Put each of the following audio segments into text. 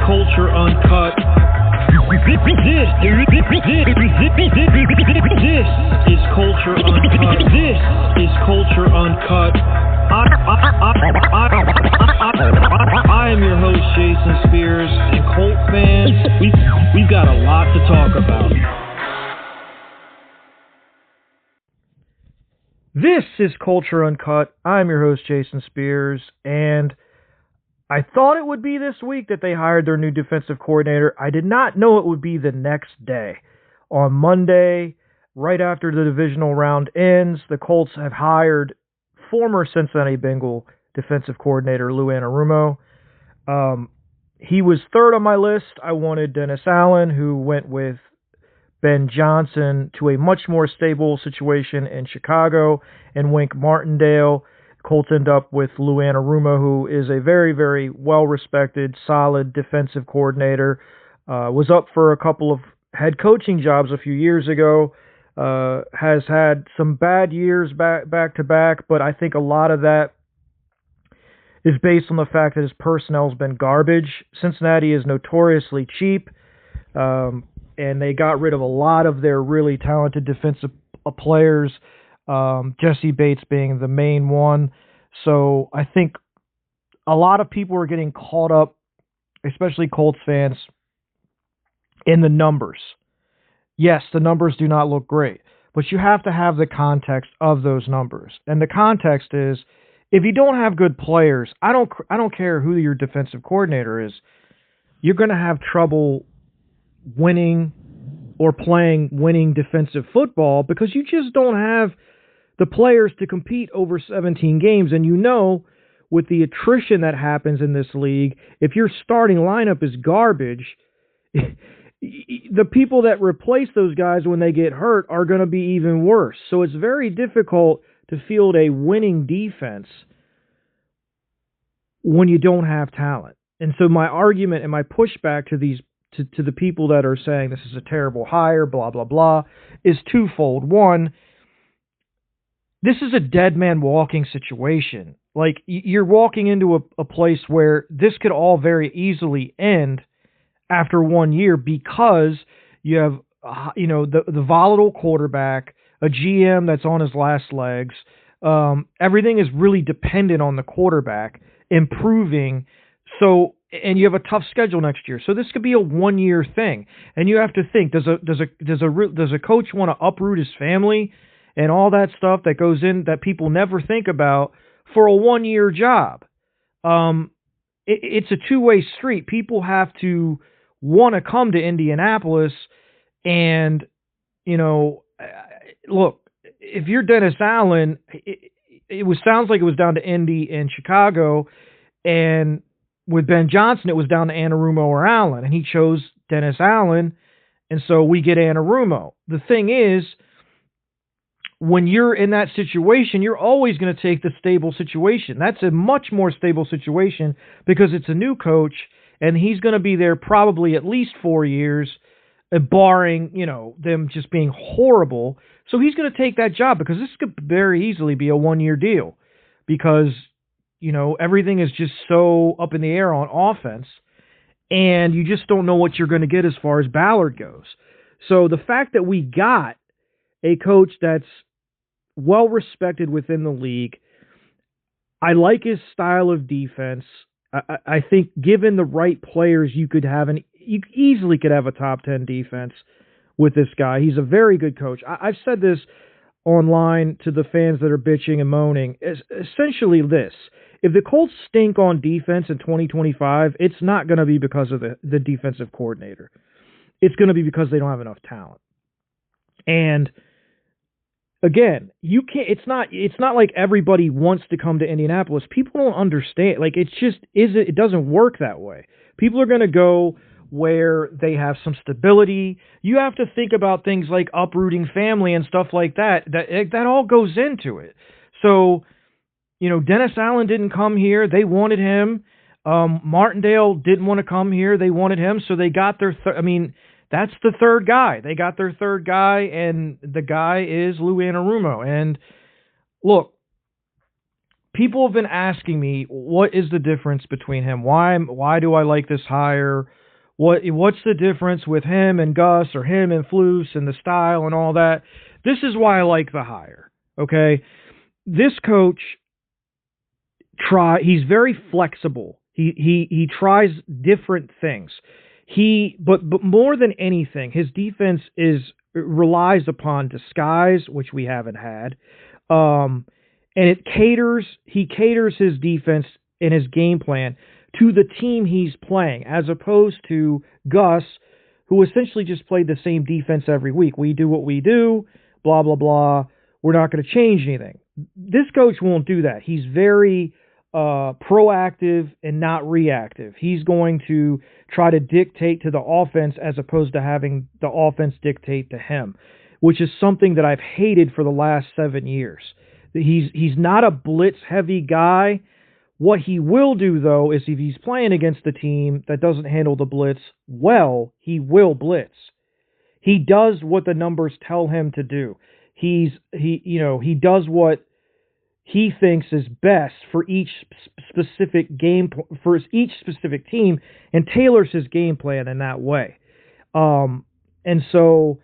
Culture Uncut. This is Culture Uncut. This is Culture Uncut. I am your host, Jason Spears, and Colt fans, we've got a lot to talk about. This is Culture Uncut. I'm your host, Jason Spears, and I thought it would be this week that they hired their new defensive coordinator. I did not know it would be the next day. On Monday, right after the divisional round ends, the Colts have hired former Cincinnati Bengal defensive coordinator Lou Anarumo. He was third on my list. I wanted Dennis Allen, who went with Ben Johnson to a much more stable situation in Chicago, and Wink Martindale. Colts end up with Lou Anarumo, who is a very, very well-respected, solid defensive coordinator. Was up for a couple of head coaching jobs a few years ago. Has had some bad years back to back, but I think a lot of that is based on the fact that his personnel's been garbage. Cincinnati is notoriously cheap, and they got rid of a lot of their really talented defensive players. Jesse Bates being the main one. So I think a lot of people are getting caught up, especially Colts fans, in the numbers. Yes, the numbers do not look great, but you have to have the context of those numbers. And the context is, if you don't have good players, I don't care who your defensive coordinator is, you're going to have trouble winning or playing winning defensive football because you just don't have the players to compete over 17 games. And you know, with the attrition that happens in this league, if your starting lineup is garbage, the people that replace those guys when they get hurt are going to be even worse. So it's very difficult to field a winning defense when you don't have talent. And so my argument and my pushback to these to the people that are saying this is a terrible hire, blah, blah, blah, is twofold. One, this is a dead man walking situation. Like, you're walking into a place where this could all very easily end after 1 year because you have, the volatile quarterback, a GM that's on his last legs. Everything is really dependent on the quarterback improving. So, and you have a tough schedule next year. So this could be a 1 year thing. And you have to think, does a coach want to uproot his family and all that stuff that goes in that people never think about for a 1 year job? It's a two-way street. People have to want to come to Indianapolis, and, look, if you're Dennis Allen, it sounds like it was down to Indy and Chicago, and with Ben Johnson, it was down to Anarumo or Allen, and he chose Dennis Allen, and so we get Anarumo. The thing is, when you're in that situation, you're always going to take the stable situation. That's a much more stable situation because it's a new coach, and he's going to be there probably at least 4 years, barring, them just being horrible. So he's going to take that job because this could very easily be a 1 year deal because, everything is just so up in the air on offense, and you just don't know what you're going to get as far as Ballard goes. So the fact that we got a coach that's well respected within the league, I like his style of defense. I think given the right players, you easily could have a top 10 defense with this guy. He's a very good coach. I've said this online to the fans that are bitching and moaning, is essentially this. If the Colts stink on defense in 2025, it's not going to be because of the defensive coordinator. It's going to be because they don't have enough talent. And again, you can't. It's not like everybody wants to come to Indianapolis. People don't understand. Like, it doesn't work that way. People are going to go where they have some stability. You have to think about things like uprooting family and stuff like that. That all goes into it. So, Dennis Allen didn't come here. They wanted him. Martindale didn't want to come here. They wanted him. So they got their that's the third guy. They got their third guy, and the guy is Lou Anarumo. And look, people have been asking me, what is the difference between him? Why do I like this hire? What's the difference with him and Gus, or him and Flus, and the style and all that? This is why I like the hire. Okay, this coach he's very flexible. He tries different things. But more than anything, his defense relies upon disguise, which we haven't had. And he caters his defense and his game plan to the team he's playing, as opposed to Gus, who essentially just played the same defense every week. We do what we do, blah, blah, blah. We're not going to change anything. This coach won't do that. He's very proactive and not reactive. He's going to try to dictate to the offense as opposed to having the offense dictate to him, which is something that I've hated for the last 7 years. He's not a blitz-heavy guy. What he will do, though, is if he's playing against a team that doesn't handle the blitz well, he will blitz. He does what the numbers tell him to do. He does what he thinks is best for each specific for each specific team, and tailors his game plan in that way. And so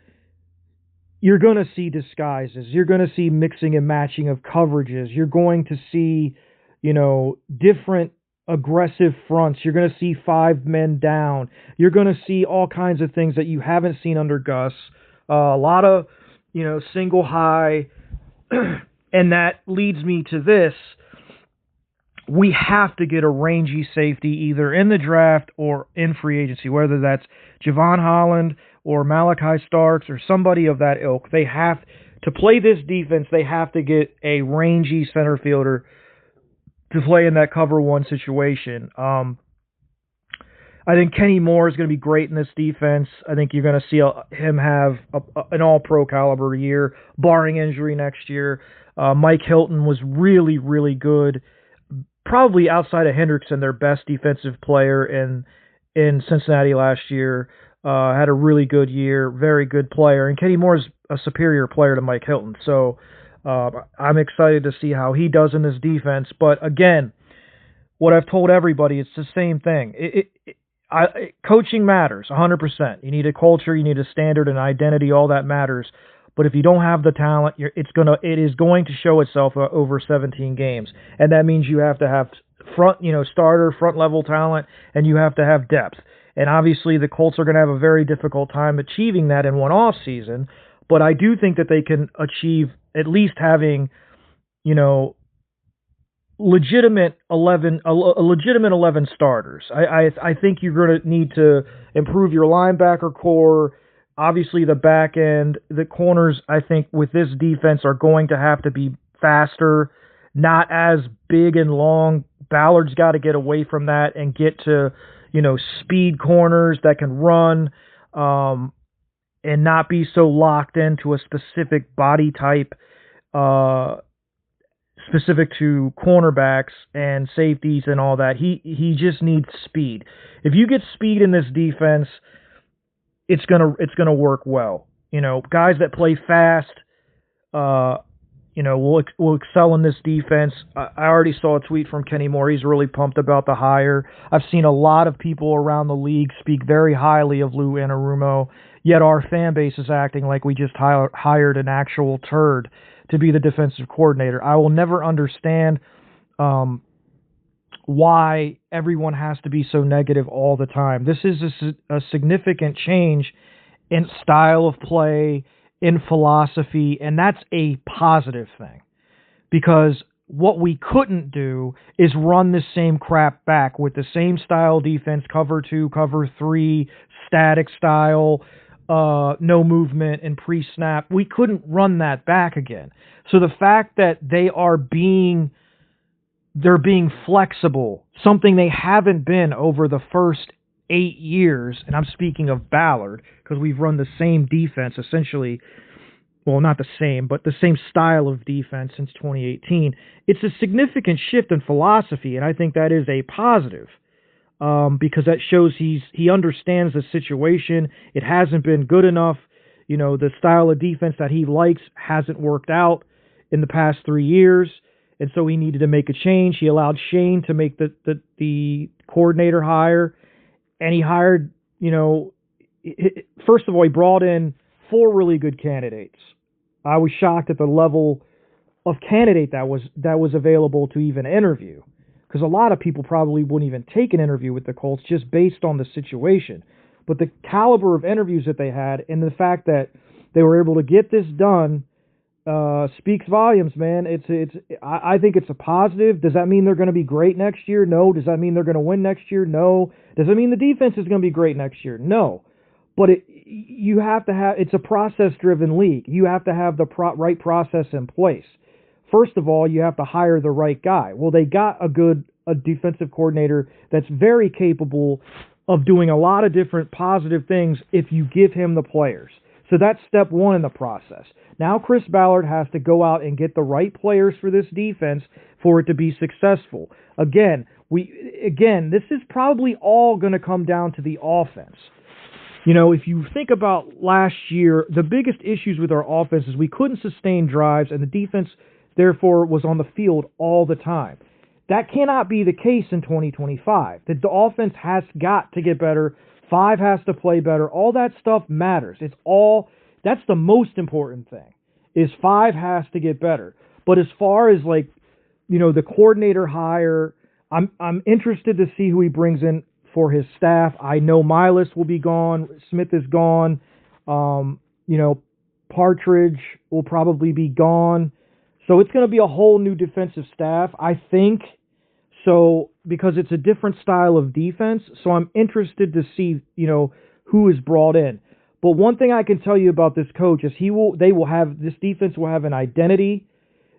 you're going to see disguises. You're going to see mixing and matching of coverages. You're going to see, different aggressive fronts. You're going to see 5 men down. You're going to see all kinds of things that you haven't seen under Gus. A lot of, single high. And that leads me to this. We have to get a rangy safety either in the draft or in free agency, whether that's Javon Holland or Malachi Starks or somebody of that ilk. They have to play this defense. They have to get a rangy center fielder to play in that cover one situation. I think Kenny Moore is going to be great in this defense. I think you're going to see him have an all-pro caliber year, barring injury next year. Mike Hilton was really, really good. Probably outside of Hendrickson, their best defensive player in Cincinnati last year. Had a really good year, very good player. And Kenny Moore is a superior player to Mike Hilton. So I'm excited to see how he does in this defense. But again, what I've told everybody, it's the same thing. Coaching matters 100%. You need a culture, you need a standard, an identity, all that matters. But if you don't have the talent, it is going to show itself over 17 games, and that means you have to have front level talent, and you have to have depth. And obviously, the Colts are going to have a very difficult time achieving that in one off season. But I do think that they can achieve at least having, legitimate 11 starters. I think you're going to need to improve your linebacker core. Obviously, the back end, the corners, I think, with this defense are going to have to be faster, not as big and long. Ballard's got to get away from that and get to, speed corners that can run and not be so locked into a specific body type, specific to cornerbacks and safeties and all that. He just needs speed. If you get speed in this defense, it's gonna work well. Guys that play fast, will excel in this defense. I already saw a tweet from Kenny Moore. He's really pumped about the hire. I've seen a lot of people around the league speak very highly of Lou Anarumo, yet our fan base is acting like we just hired an actual turd to be the defensive coordinator. I will never understand why everyone has to be so negative all the time. This is a significant change in style of play, in philosophy, and that's a positive thing. Because what we couldn't do is run the same crap back with the same style defense, cover 2, cover 3, static style, no movement and pre-snap. We couldn't run that back again. So the fact that they're being flexible, something they haven't been over the first 8 years, and I'm speaking of Ballard, because we've run the same defense essentially, well, not the same, but the same style of defense since 2018. It's a significant shift in philosophy, and I think that is a positive. Because that shows he understands the situation. It hasn't been good enough. The style of defense that he likes hasn't worked out in the past 3 years. and so he needed to make a change. He allowed Shane to make the coordinator hire, and he hired, first of all, he brought in 4 really good candidates. I was shocked at the level of candidate that was available to even interview, because a lot of people probably wouldn't even take an interview with the Colts just based on the situation. But the caliber of interviews that they had and the fact that they were able to get this done speaks volumes, man. I think it's a positive. Does that mean they're going to be great next year? No. Does that mean they're going to win next year? No. Does that mean the defense is going to be great next year? No. But you have to have, it's a process-driven league. You have to have the right process in place. First of all, you have to hire the right guy. Well, they got a defensive coordinator that's very capable of doing a lot of different positive things if you give him the players. So that's step 1 in the process. Now Chris Ballard has to go out and get the right players for this defense for it to be successful. Again, this is probably all going to come down to the offense. If you think about last year, the biggest issues with our offense is we couldn't sustain drives, and the defense, therefore, was on the field all the time. That cannot be the case in 2025. The offense has got to get better. 5 has to play better. All that stuff matters. That's the most important thing, is 5 has to get better. But as far as the coordinator hire, I'm interested to see who he brings in for his staff. I know Milas will be gone. Smith is gone. Partridge will probably be gone. So it's going to be a whole new defensive staff, I think. So, because it's a different style of defense, so I'm interested to see, who is brought in. But one thing I can tell you about this coach is this defense will have an identity,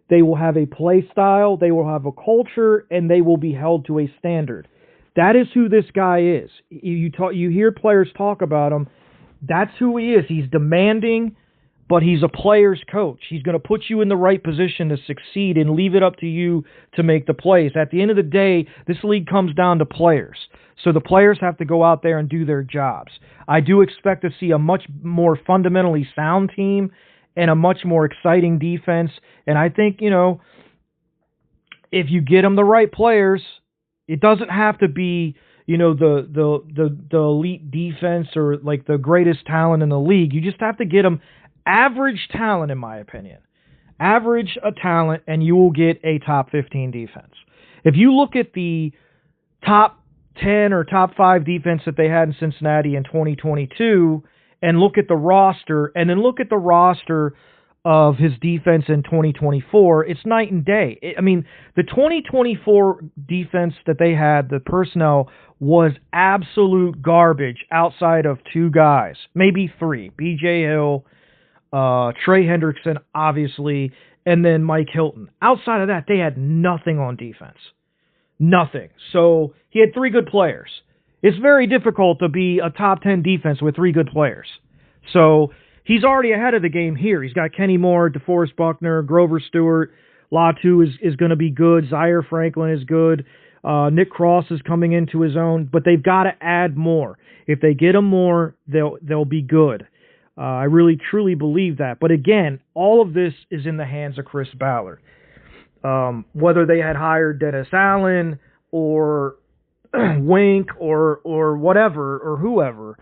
they will have a play style, they will have a culture, and they will be held to a standard. That is who this guy is. You hear players talk about him. That's who he is. He's demanding, but he's a player's coach. He's going to put you in the right position to succeed and leave it up to you to make the plays. At the end of the day, this league comes down to players. So the players have to go out there and do their jobs. I do expect to see a much more fundamentally sound team and a much more exciting defense. And I think, if you get them the right players, it doesn't have to be, the elite defense or like the greatest talent in the league. You just have to get them average talent, in my opinion. Average a talent, and you will get a top 15 defense. If you look at the top 10 or top 5 defense that they had in Cincinnati in 2022, and look at the roster, and then look at the roster of his defense in 2024, it's night and day. The 2024 defense that they had, the personnel, was absolute garbage outside of 2 guys, maybe 3, B.J. Hill, Trey Hendrickson, obviously, and then Mike Hilton. Outside of that, they had nothing on defense. Nothing. So he had 3 good players. It's very difficult to be a top 10 defense with 3 good players. So he's already ahead of the game here. He's got Kenny Moore, DeForest Buckner, Grover Stewart. Latu is going to be good. Zaire Franklin is good. Nick Cross is coming into his own. But they've got to add more. If they get him more, they'll be good. I really, truly believe that. But again, all of this is in the hands of Chris Ballard. Whether they had hired Dennis Allen or Wink or whatever or whoever,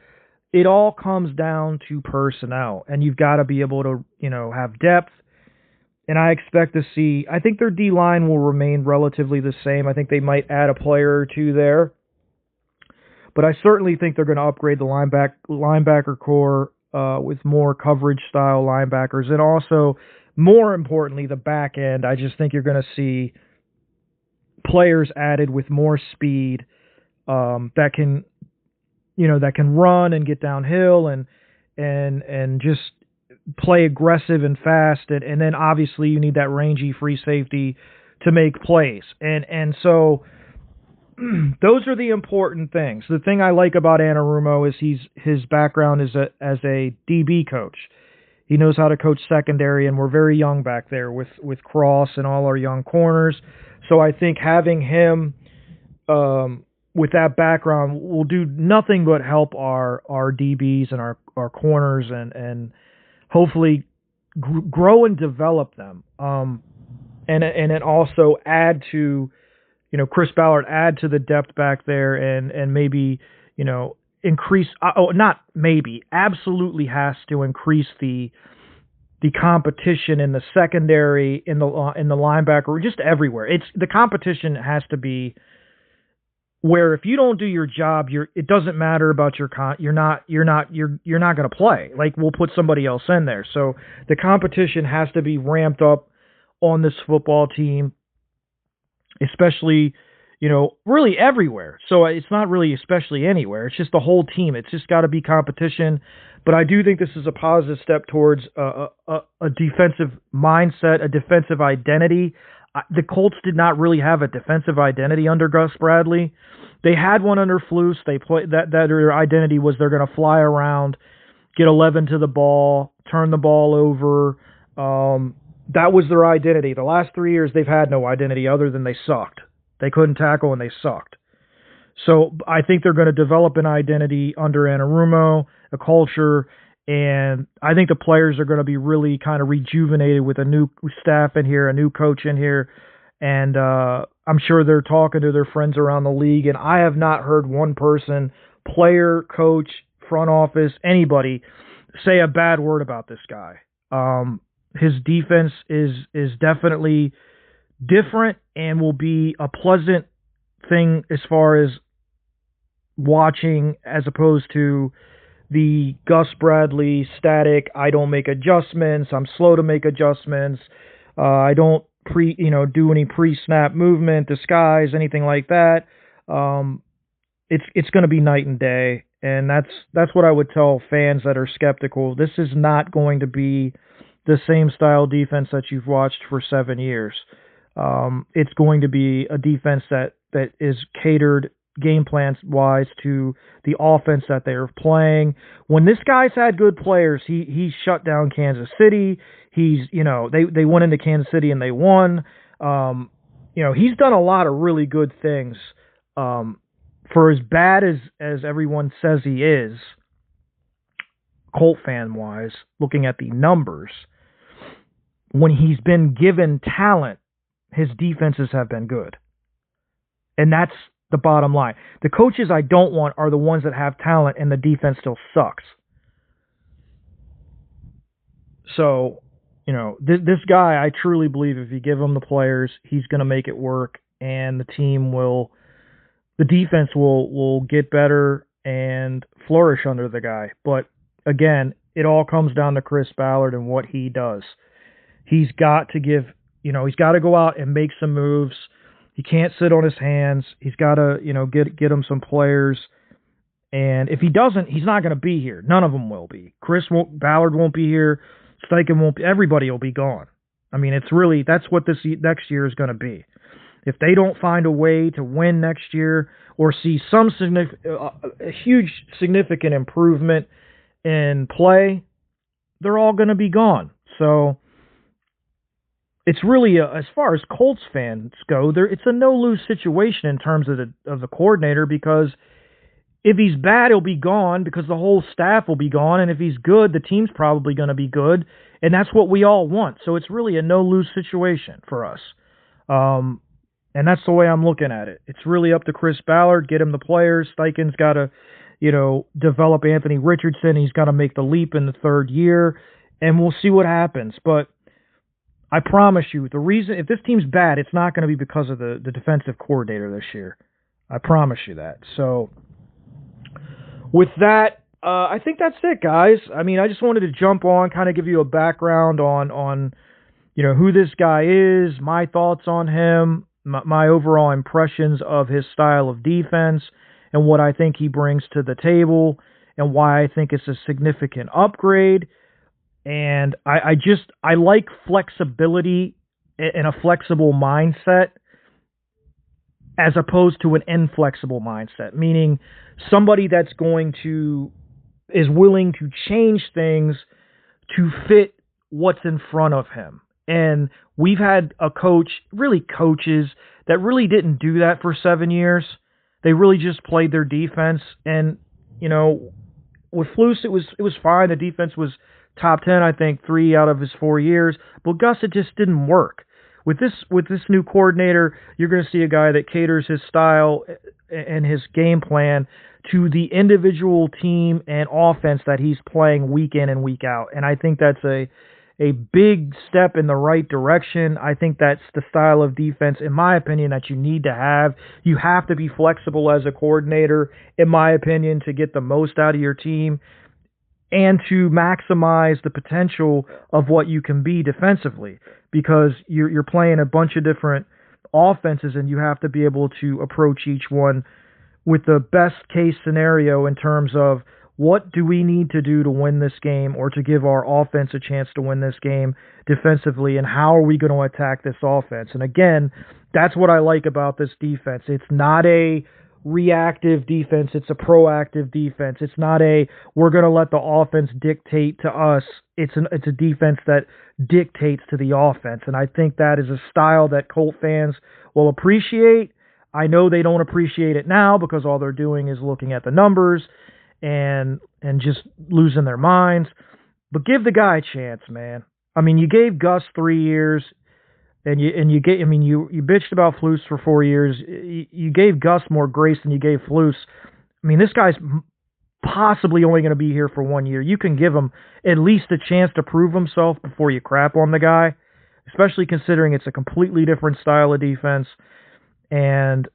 it all comes down to personnel. And you've got to be able to, have depth. And I expect to see, I think their D-line will remain relatively the same. I think they might add a player or 2 there. But I certainly think they're going to upgrade the linebacker core with more coverage-style linebackers. And also, more importantly, the back end. I just think you're going to see players added with more speed that can run and get downhill and just play aggressive and fast. And then obviously you need that rangy free safety to make plays. And so those are the important things. The thing I like about Anarumo is his background is as a DB coach. He knows how to coach secondary, and we're very young back there with Cross and all our young corners. So I think having him with that background will do nothing but help our DBs and our corners and hopefully grow and develop them. and then also add to, Chris Ballard, add to the depth back there, and maybe, increase. Not maybe, absolutely has to increase the competition in the secondary, in the linebacker, just everywhere. It's the competition has to be where if you don't do your job, it doesn't matter about you're not going to play. Like, we'll put somebody else in there. So the competition has to be ramped up on this football team, especially, really everywhere. So it's not really especially anywhere. It's just the whole team. It's just got to be competition. But I do think this is a positive step towards a defensive mindset, a defensive identity. The Colts did not really have a defensive identity under Gus Bradley. They had one under Flus. They played that their identity was they're going to fly around, get 11 to the ball, turn the ball over. That was their identity. The last 3 years, they've had no identity other than they sucked. They couldn't tackle and they sucked. So I think they're going to develop an identity under Anarumo, a culture, and I think the players are going to be really kind of rejuvenated with a new staff in here, a new coach in here, and I'm sure they're talking to their friends around the league, and I have not heard one person, player, coach, front office, anybody, say a bad word about this guy. His defense is definitely different and will be a pleasant thing as far as watching, as opposed to the Gus Bradley static. I don't make adjustments. I'm slow to make adjustments. I don't do any pre-snap movement, disguise, anything like that. It's going to be night and day, and that's what I would tell fans that are skeptical. This is not going to be the same style defense that you've watched for 7 years. It's going to be a defense that is catered game plans wise to the offense that they're playing. When this guy's had good players, he shut down Kansas City. They went into Kansas City and they won. He's done a lot of really good things. For as bad as everyone says he is, Colt fan wise, looking at the numbers, when he's been given talent, his defenses have been good. And that's the bottom line. The coaches I don't want are the ones that have talent and the defense still sucks. So, this guy, I truly believe if you give him the players, he's going to make it work, and the defense will get better and flourish under the guy. But again, it all comes down to Chris Ballard and what he does. He's got to he's got to go out and make some moves. He can't sit on his hands. He's got to, get him some players. And if he doesn't, he's not going to be here. None of them will be. Ballard won't be here. Steichen won't be. Everybody will be gone. I mean, that's what this next year is going to be. If they don't find a way to win next year or see some a huge significant improvement in play, they're all going to be gone. So it's really, as far as Colts fans go, it's a no-lose situation in terms of the coordinator, because if he's bad, he'll be gone because the whole staff will be gone, and if he's good, the team's probably going to be good, and that's what we all want. So it's really a no-lose situation for us, and that's the way I'm looking at it. It's really up to Chris Ballard, get him the players. Steichen's got to, develop Anthony Richardson. He's got to make the leap in the third year, and we'll see what happens. But I promise you, the reason, if this team's bad, it's not going to be because of the defensive coordinator this year. I promise you that. So with that, I think that's it, guys. I mean, I just wanted to jump on, kind of give you a background on who this guy is, my thoughts on him, my overall impressions of his style of defense, and what I think he brings to the table, and why I think it's a significant upgrade. And I like flexibility and a flexible mindset as opposed to an inflexible mindset, meaning somebody that's is willing to change things to fit what's in front of him. And we've had coaches that really didn't do that for 7 years. They really just played their defense. And, with Flus, it was fine. The defense was top 10, I think, 3 out of his 4 years. But Gus, it just didn't work. With this new coordinator, you're going to see a guy that caters his style and his game plan to the individual team and offense that he's playing week in and week out. And I think that's a big step in the right direction. I think that's the style of defense, in my opinion, that you need to have. You have to be flexible as a coordinator, in my opinion, to get the most out of your team and to maximize the potential of what you can be defensively, because you're playing a bunch of different offenses and you have to be able to approach each one with the best case scenario in terms of what do we need to do to win this game or to give our offense a chance to win this game defensively, and how are we going to attack this offense? And again, that's what I like about this defense. It's not a reactive defense, it's a proactive defense. It's not a we're going to let the offense dictate to us. It's a defense that dictates to the offense, and I think that is a style that Colt fans will appreciate. I know they don't appreciate it now because all they're doing is looking at the numbers and just losing their minds. But give the guy a chance, man. I mean, you gave Gus 3 years, and you bitched about Flus for 4 years. You gave Gus more grace than you gave Flus. I mean, this guy's possibly only going to be here for 1 year. You can give him at least a chance to prove himself before you crap on the guy, especially considering it's a completely different style of defense. And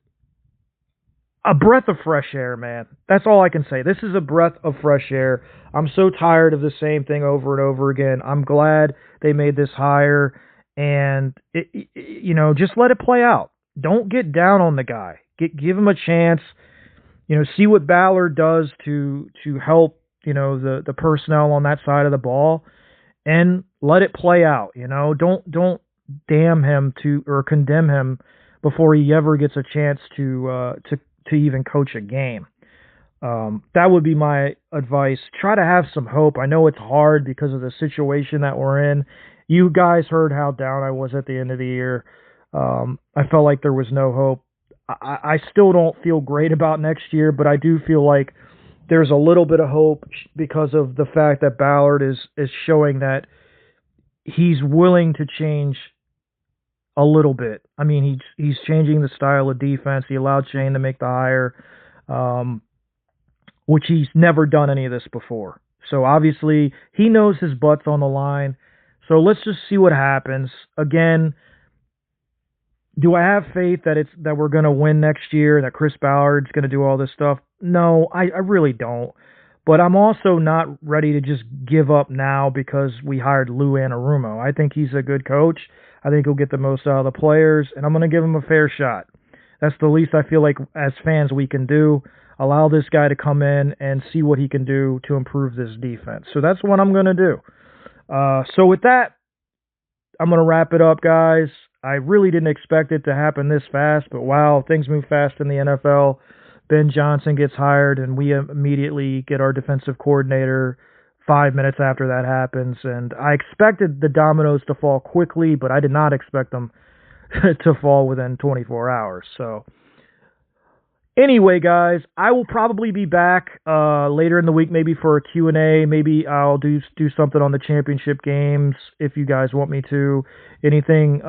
a breath of fresh air, man. That's all I can say. This is a breath of fresh air. I'm so tired of the same thing over and over again. I'm glad they made this hire, and just let it play out. Don't get down on the guy. Give him a chance. See what Ballard does to help the personnel on that side of the ball, and let it play out. Don't damn him or condemn him before he ever gets a chance to even coach a game. That would be my advice. Try to have some hope. I know it's hard because of the situation that we're in. You guys heard how down I was at the end of the year. I felt like there was no hope. I still don't feel great about next year, but I do feel like there's a little bit of hope because of the fact that Ballard is showing that he's willing to change a little bit. I mean, he's changing the style of defense. He allowed Shane to make the hire, which he's never done any of this before. So obviously he knows his butt's on the line. So let's just see what happens. Again, do I have faith that we're going to win next year, that Chris Ballard's going to do all this stuff? No, I really don't. But I'm also not ready to just give up now because we hired Lou Anarumo. I think he's a good coach. I think he'll get the most out of the players, and I'm going to give him a fair shot. That's the least I feel like as fans we can do. Allow this guy to come in and see what he can do to improve this defense. So that's what I'm going to do. So with that, I'm going to wrap it up, guys. I really didn't expect it to happen this fast, but wow, things move fast in the NFL. Ben Johnson gets hired, and we immediately get our defensive coordinator 5 minutes after that happens. And I expected the dominoes to fall quickly, but I did not expect them to fall within 24 hours. So anyway, guys, I will probably be back later in the week, maybe for a Q&A. Maybe I'll do something on the championship games if you guys want me to. Anything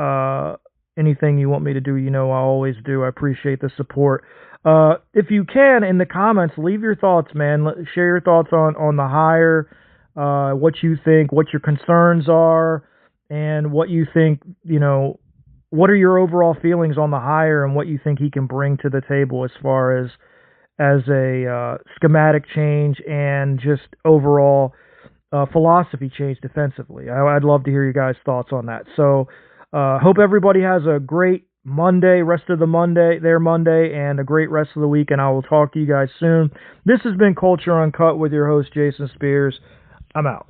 you want me to do, I'll always do. I appreciate the support. If you can, in the comments, leave your thoughts, man. Share your thoughts on the hire, what you think, what your concerns are, and what you think, what are your overall feelings on the hire and what you think he can bring to the table as far as a schematic change and just overall philosophy change defensively. I'd love to hear your guys' thoughts on that. So hope everybody has a great rest of the Monday, and a great rest of the week, and I will talk to you guys soon. This has been Culture Uncut with your host, Jason Spears. I'm out.